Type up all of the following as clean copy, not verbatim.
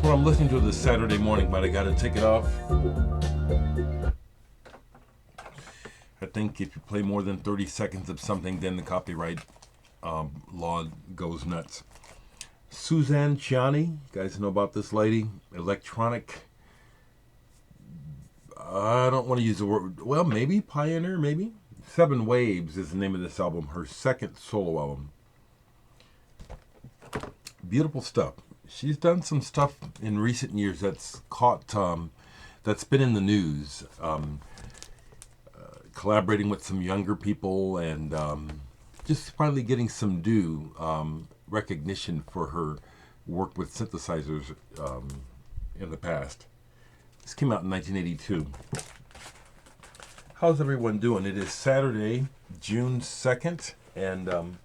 what I'm listening to this Saturday morning, but I got to take it off. I think if you play more than 30 seconds of something, then the copyright law goes nuts. Suzanne Vega, you guys know about this lady? Electronic, I don't want to use the word, well, maybe pioneer, maybe? Seven Waves is the name of this album, her second solo album. Beautiful stuff. She's done some stuff in recent years that's that's been in the news. Collaborating with some younger people and just finally getting some due recognition for her work with synthesizers in the past. This came out in 1982. How's everyone doing? It is Saturday, June 2nd, and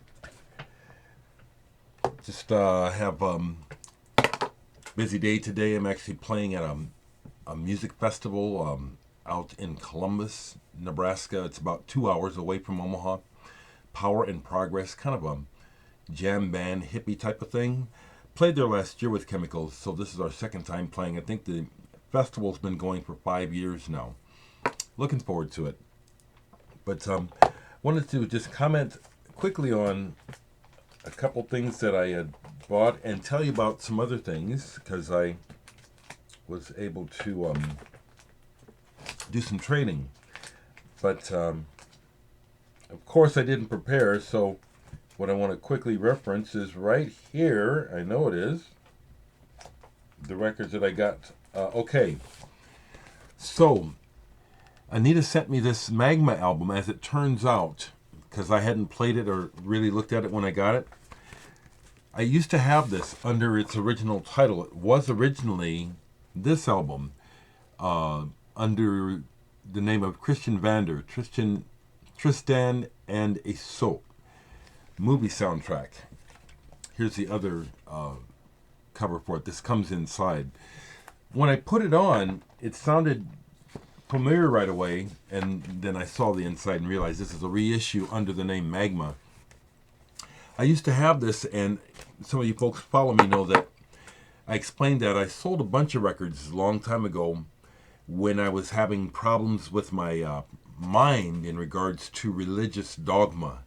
just have busy day today. I'm actually playing at a music festival out in Columbus, Nebraska. It's about 2 hours away from Omaha. Power and Progress, kind of a jam band, hippie type of thing. Played there last year with Chemicals, so this is our second time playing. I think the festival's been going for 5 years now. Looking forward to it. But wanted to just comment quickly on a couple things that I had bought and tell you about some other things, because I was able to do some trading. But of course I didn't prepare, so what I want to quickly reference is right here. I know it is the records that I got. Okay, so Anita sent me this Magma album, as it turns out, because I hadn't played it or really looked at it when I got it. I used to have this under its original title. It was originally this album under the name of Christian Vander, Tristan and Isolde, movie soundtrack. Here's the other cover for it. This comes inside. When I put it on, it sounded familiar right away, and then I saw the inside and realized this is a reissue under the name Magma. I used to have this, and some of you folks follow me know that I explained that I sold a bunch of records a long time ago when I was having problems with my mind in regards to religious dogma,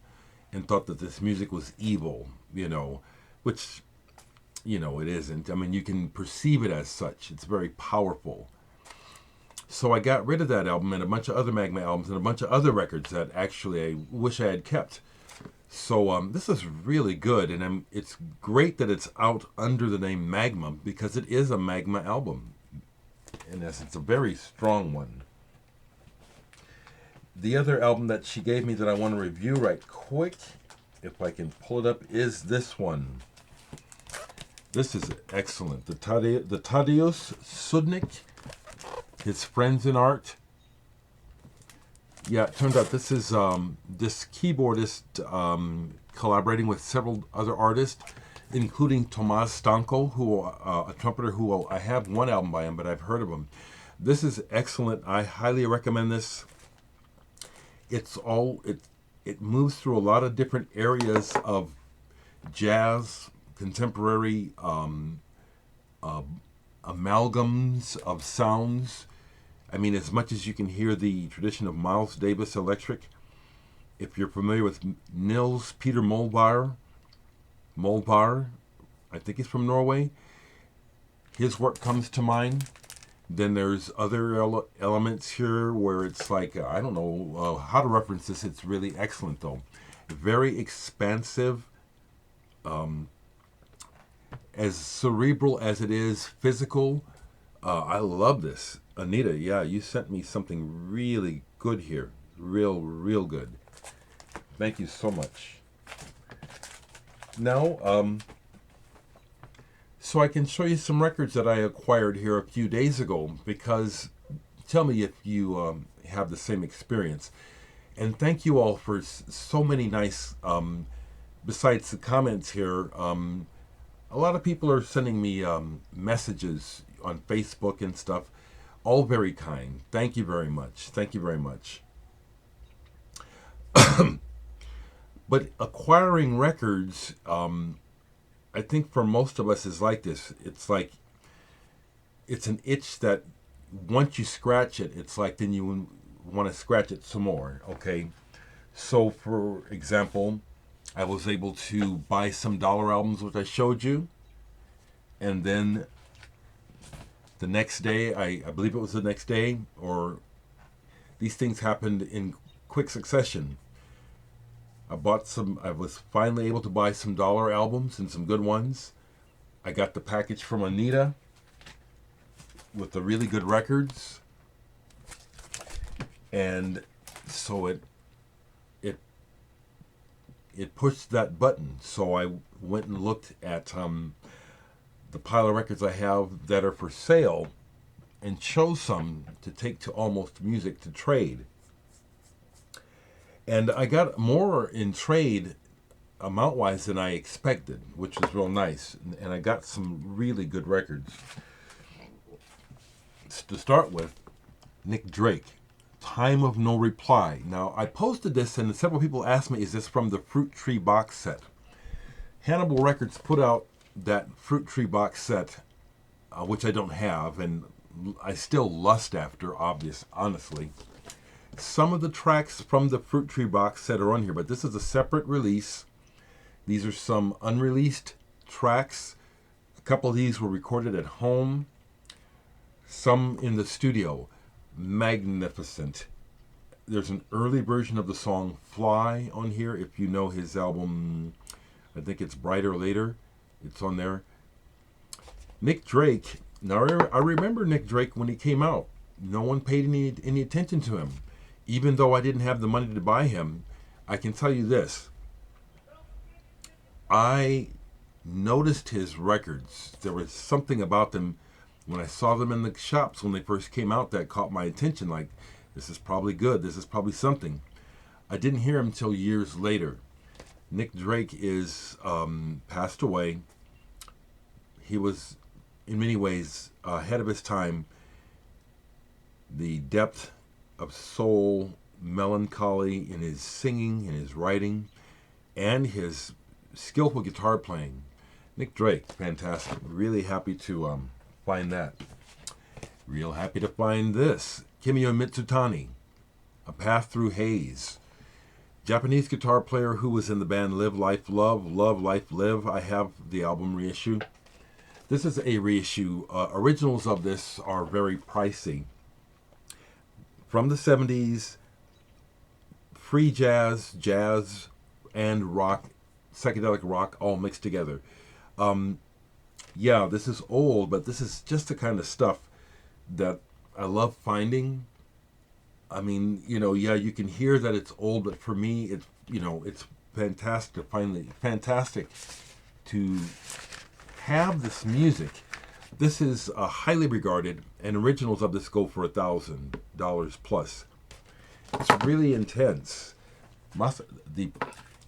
and thought that this music was evil, which, it isn't. I mean, you can perceive it as such. It's very powerful. So I got rid of that album and a bunch of other Magma albums and a bunch of other records that actually I wish I had kept. So this is really good, and it's great that it's out under the name Magma, because it is a Magma album. In essence, a very strong one. The other album that she gave me that I want to review right quick, if I can pull it up, is this one. This is excellent. The Tadeusz Sudnik, His Friends in Art. Yeah, it turns out this is this keyboardist collaborating with several other artists, including Tomasz Stanko, who a trumpeter who I have one album by him, but I've heard of him. This is excellent. I highly recommend this. It moves through a lot of different areas of jazz, contemporary amalgams of sounds. I mean, as much as you can hear the tradition of Miles Davis electric. If you're familiar with Nils Peter Molvar, I think he's from Norway, his work comes to mind. Then there's other elements here where it's like, I don't know how to reference this. It's really excellent, though. Very expansive, as cerebral as it is physical. I love this. Anita, yeah, you sent me something really good here. Real good. Thank you so much. Now, so I can show you some records that I acquired here a few days ago, because tell me if you have the same experience. And thank you all for so many nice, besides the comments here, a lot of people are sending me messages on Facebook and stuff. All very kind. Thank you very much. Thank you very much. But acquiring records, I think for most of us is like this. It's like it's an itch that once you scratch it, it's like then you want to scratch it some more. Okay, so for example, I was able to buy some dollar albums, which I showed you, and then the next day, I believe it was the next day, or these things happened in quick succession. I was finally able to buy some dollar albums and some good ones. I got the package from Anita with the really good records. And so it pushed that button. So I went and looked at the pile of records I have that are for sale and chose some to take to Almost Music to trade. And I got more in trade amount-wise than I expected, which was real nice. And I got some really good records. To start with, Nick Drake, Time of No Reply. Now, I posted this and several people asked me, is this from the Fruit Tree box set? Hannibal Records put out that Fruit Tree box set, which I don't have, and I still lust after, honestly. Some of the tracks from the Fruit Tree box set are on here, but this is a separate release. These are some unreleased tracks. A couple of these were recorded at home, some in the studio. Magnificent. There's an early version of the song Fly on here. If you know his album, I think it's Brighter Later, it's on there. Nick Drake. Now, I remember Nick Drake when he came out. No one paid any attention to him. Even though I didn't have the money to buy him, I can tell you this. I noticed his records. There was something about them when I saw them in the shops when they first came out that caught my attention. Like, this is probably good. This is probably something. I didn't hear him until years later. Nick Drake is passed away. He was, in many ways, ahead of his time. The depth of soul, melancholy in his singing, in his writing, and his skillful guitar playing. Nick Drake, fantastic. Really happy to find that. Real happy to find this. Kimio Mitsutani, A Path Through Haze. Japanese guitar player who was in the band Live Life Love, Love Life Live. I have the album reissue. This is a reissue. Originals of this are very pricey. From the 70s, free jazz, and rock, psychedelic rock, all mixed together. Yeah, this is old, but this is just the kind of stuff that I love finding. I mean, yeah, you can hear that it's old, but for me, it's fantastic to have this music. This is highly regarded, and originals of this go for $1,000 plus. It's really intense. The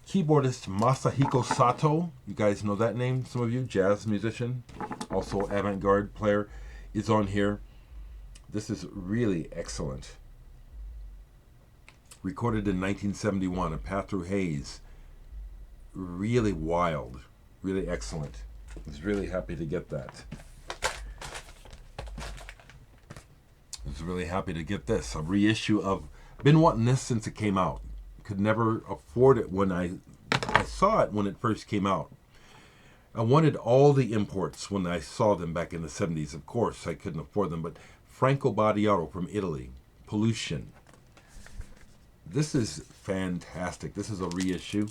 keyboardist Masahiko Sato, you guys know that name, some of you, jazz musician, also avant-garde player, is on here. This is really excellent. Recorded in 1971, A Path Through Haze. Really wild, really excellent. I was really happy to get that. I was really happy to get this, a reissue of, been wanting this since it came out. Could never afford it when I saw it when it first came out. I wanted all the imports when I saw them back in the 70s. Of course, I couldn't afford them, but Franco Battiato from Italy, Pollution. This is fantastic. This is a reissue.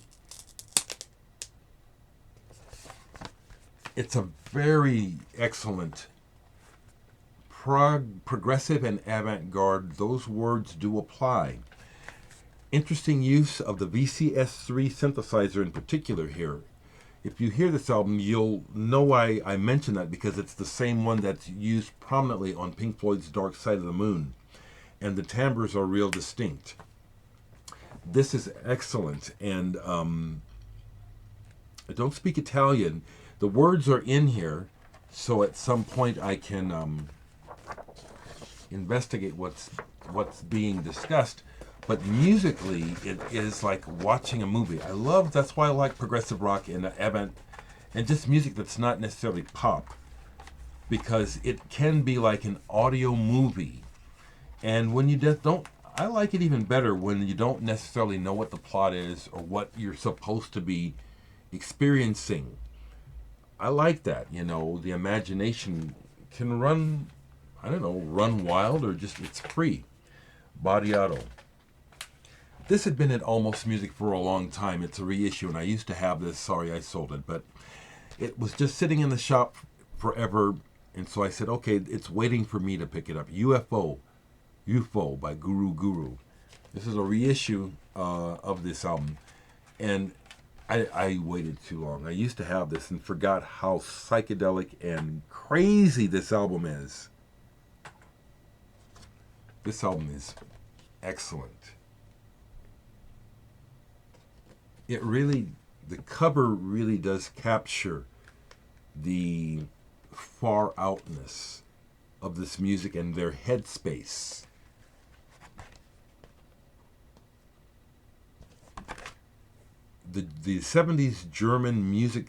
It's a very excellent progressive and avant-garde. Those words do apply. Interesting use of the VCS3 synthesizer in particular here. If you hear this album, you'll know why I mention that, because it's the same one that's used prominently on Pink Floyd's Dark Side of the Moon. And the timbres are real distinct. This is excellent. And I don't speak Italian. The words are in here, so at some point I can investigate what's being discussed. But musically, it is like watching a movie. That's why I like progressive rock and avant, and just music that's not necessarily pop. because it can be like an audio movie. And when you just don't, I like it even better when you don't necessarily know what the plot is or what you're supposed to be experiencing. I like that, you know, the imagination can run, I don't know, run wild, or just it's free. Body Otto. This had been at Almost Music for a long time. It's a reissue, and I used to have this. Sorry I sold it, but it was just sitting in the shop forever, and so I said, okay, it's waiting for me to pick it up. UFO by Guru Guru. This is a reissue of this album, and I waited too long. I used to have this and forgot how psychedelic and crazy this album is. This album is excellent. It really, the cover really does capture the far outness of this music and their headspace. The 70s German music,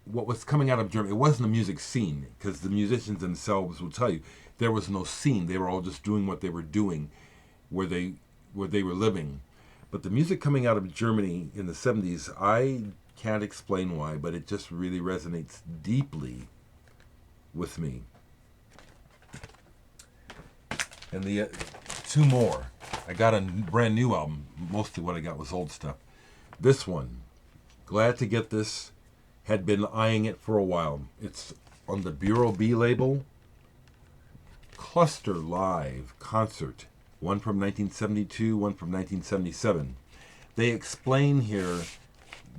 what was coming out of Germany, it wasn't a music scene, because the musicians themselves will tell you there was no scene. They were all just doing what they were doing where they were living. But the music coming out of Germany in the 70s, I can't explain why, but it just really resonates deeply with me. And the two more. I got a brand new album. Mostly what I got was old stuff. This one, glad to get this. Had been eyeing it for a while. It's on the Bureau B label. Cluster Live Concert. One from 1972, one from 1977. They explain here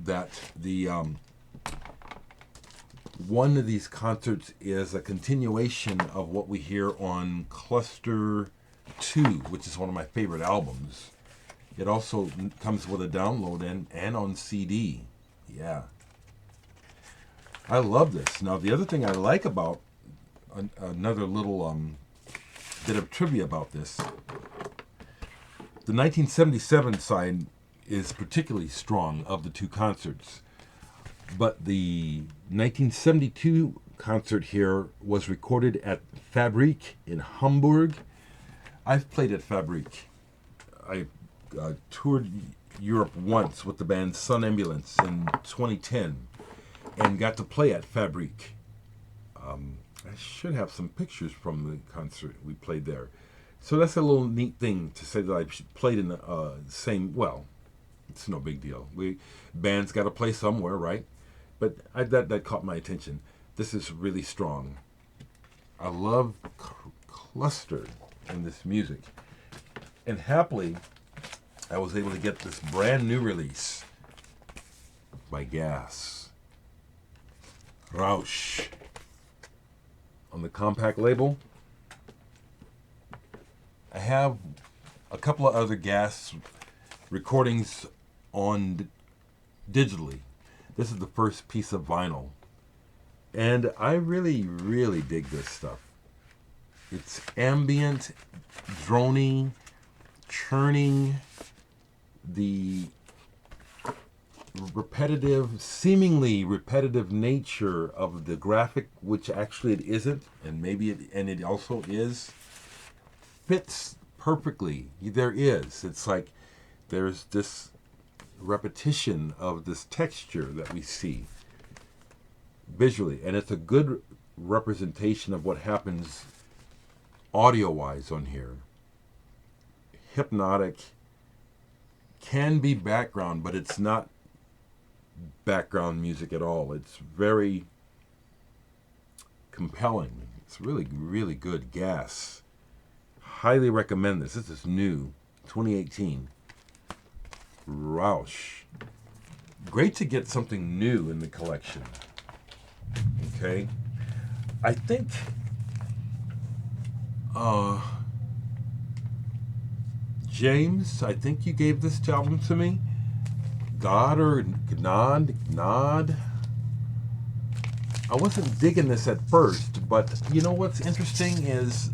that the one of these concerts is a continuation of what we hear on Cluster 2, which is one of my favorite albums. It also comes with a download and on CD. Yeah. I love this. Now, the other thing I like about another little bit of trivia about this, the 1977 side is particularly strong of the two concerts. But the 1972 concert here was recorded at Fabrik in Hamburg. I've played at Fabrik. I toured Europe once with the band Sun Ambulance in 2010 and got to play at Fabrik. I should have some pictures from the concert we played there. So that's a little neat thing to say that I played in the same, well, it's no big deal. Bands got to play somewhere, right? But that caught my attention. This is really strong. I love Cluster in this music. And happily, I was able to get this brand new release by Gas. Rausch. On the compact label. I have a couple of other Gas recordings on digitally. This is the first piece of vinyl. And I really, really dig this stuff. It's ambient, droning, churning, the seemingly repetitive nature of the graphic, which actually it isn't, and maybe it also is, fits perfectly. There is. It's like there's this repetition of this texture that we see visually, and it's a good representation of what happens audio-wise on here. Hypnotic, can be background, but it's not background music at all. It's very compelling. It's really, really good. Gas. Highly recommend this. This is new, 2018. Rausch. Great to get something new in the collection. Okay. I think James, I think you gave this album to me. God or Gnod. I wasn't digging this at first, but you know what's interesting is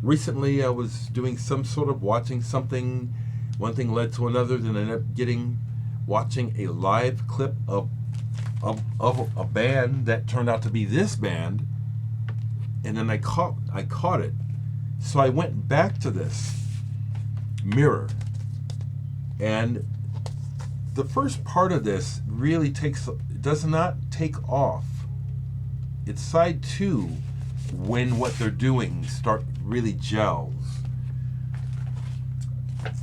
recently I was doing some sort of watching something. One thing led to another, then I ended up watching a live clip of of a band that turned out to be this band, and then I caught it. So I went back to this mirror, and the first part of this really does not take off. It's side 2 when what they're doing really gels.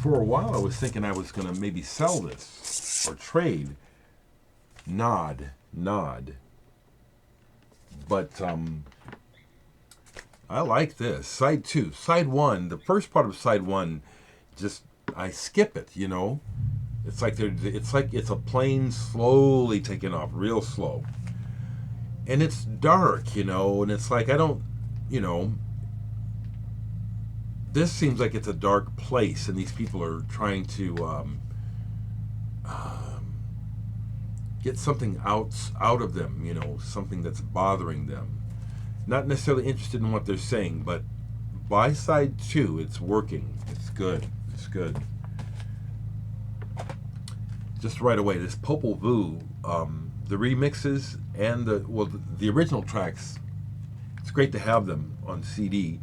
For a while I was thinking I was going to maybe sell this or trade. Nod. But I like this. Side 2. Side 1, the first part of side 1, just I skip it, you know. It's like it's a plane slowly taking off, real slow. And it's dark, you know, and it's like I don't, you know, this seems like it's a dark place, and these people are trying to get something out of them, you know, something that's bothering them. Not necessarily interested in what they're saying, but by side 2, it's working. It's good. Just right away, this Popol Vuh, the remixes and the original tracks, it's great to have them on CD,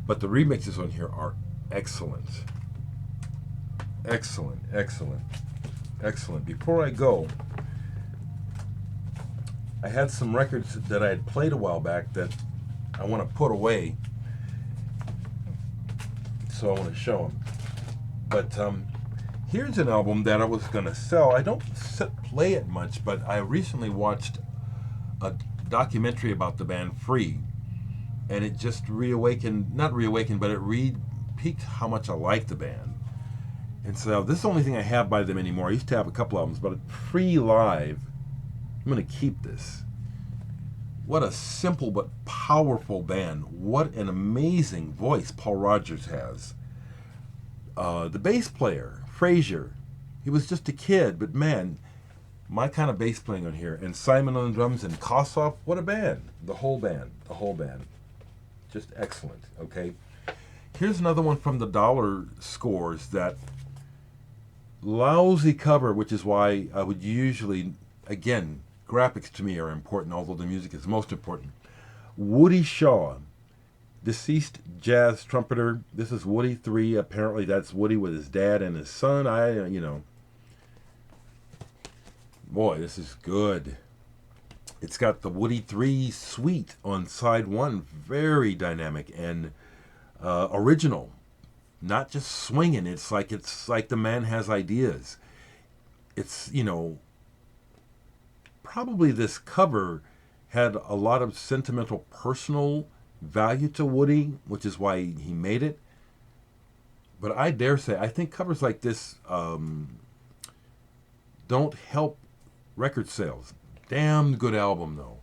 but the remixes on here are excellent. Before I go, I had some records that I had played a while back that I want to put away, so I want to show them. But here's an album that I was going to sell. I don't play it much, but I recently watched a documentary about the band Free, and it just but it piqued how much I like the band. And so this is the only thing I have by them anymore. I used to have a couple albums, but Free Live, I'm going to keep this. What a simple but powerful band. What an amazing voice Paul Rodgers has. The bass player, Frazier, he was just a kid, but man, my kind of bass playing on here. And Simon on the drums and Kossoff, what a band. The whole band. Just excellent, okay? Here's another one from the Dollar Scores, that lousy cover, which is why I would usually, again, graphics to me are important, although the music is most important. Woody Shaw, deceased jazz trumpeter. This is Woody 3. Apparently that's Woody with his dad and his son. Boy, this is good. It's got the Woody 3 suite on side 1. Very dynamic and original. Not just swinging. It's like the man has ideas. It's, you know, probably this cover had a lot of sentimental, personal value to Woody, which is why he made it. But I dare say, I think covers like this don't help record sales. Damn good album, though.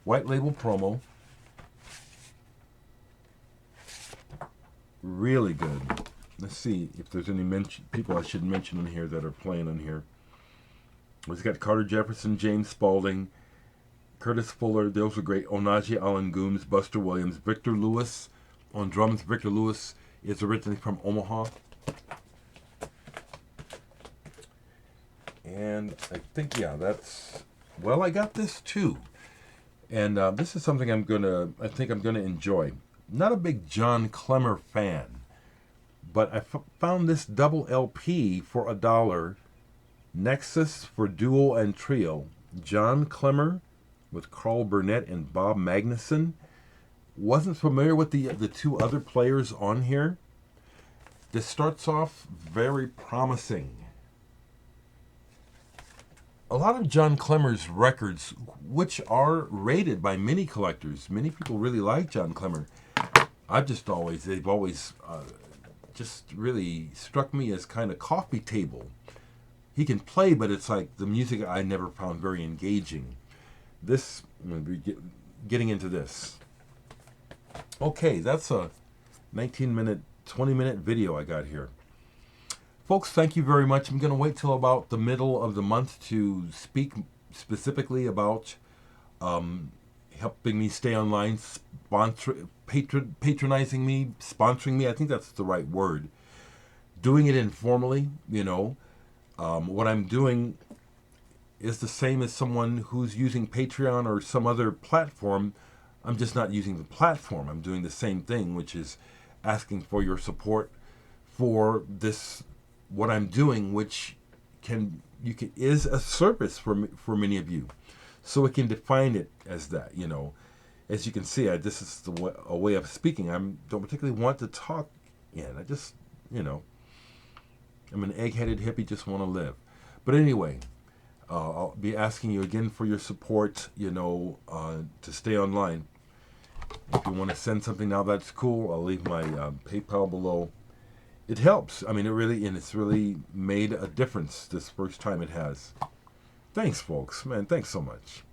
White label promo. Really good. Let's see if there's any people I should mention in here that are playing on here. It's got Carter Jefferson, James Spaulding, Curtis Fuller. Those are great. Onaje Allen Gooms, Buster Williams, Victor Lewis on drums. Victor Lewis is originally from Omaha. And I think, yeah, I got this too. And this is something I think I'm gonna enjoy. Not a big John Clemmer fan, but I found this double LP for $1. Nexus for duo and trio. John Clemmer with Carl Burnett and Bob Magnuson. Wasn't familiar with the two other players on here. This starts off very promising. A lot of John Clemmer's records, which are rated by many collectors, many people really like John Clemmer. They've always just really struck me as kind of coffee table. He can play, but it's like the music I never found very engaging. This, I'm going to be getting into this. Okay, that's a 19-minute, 20-minute video I got here. Folks, thank you very much. I'm going to wait till about the middle of the month to speak specifically about helping me stay online, patronizing me, sponsoring me. I think that's the right word. Doing it informally, you know. What I'm doing is the same as someone who's using Patreon or some other platform. I'm just not using the platform. I'm doing the same thing, which is asking for your support for this, what I'm doing, which is a service for many of you. So we can define it as that, you know. As you can see, this is a way of speaking. I don't particularly want to talk in. I just, you know, I'm an egg-headed hippie, just want to live. But anyway, I'll be asking you again for your support, you know, to stay online. If you want to send something now, that's cool. I'll leave my PayPal below. It helps. I mean, it's really made a difference this first time it has. Thanks, folks. Man, thanks so much.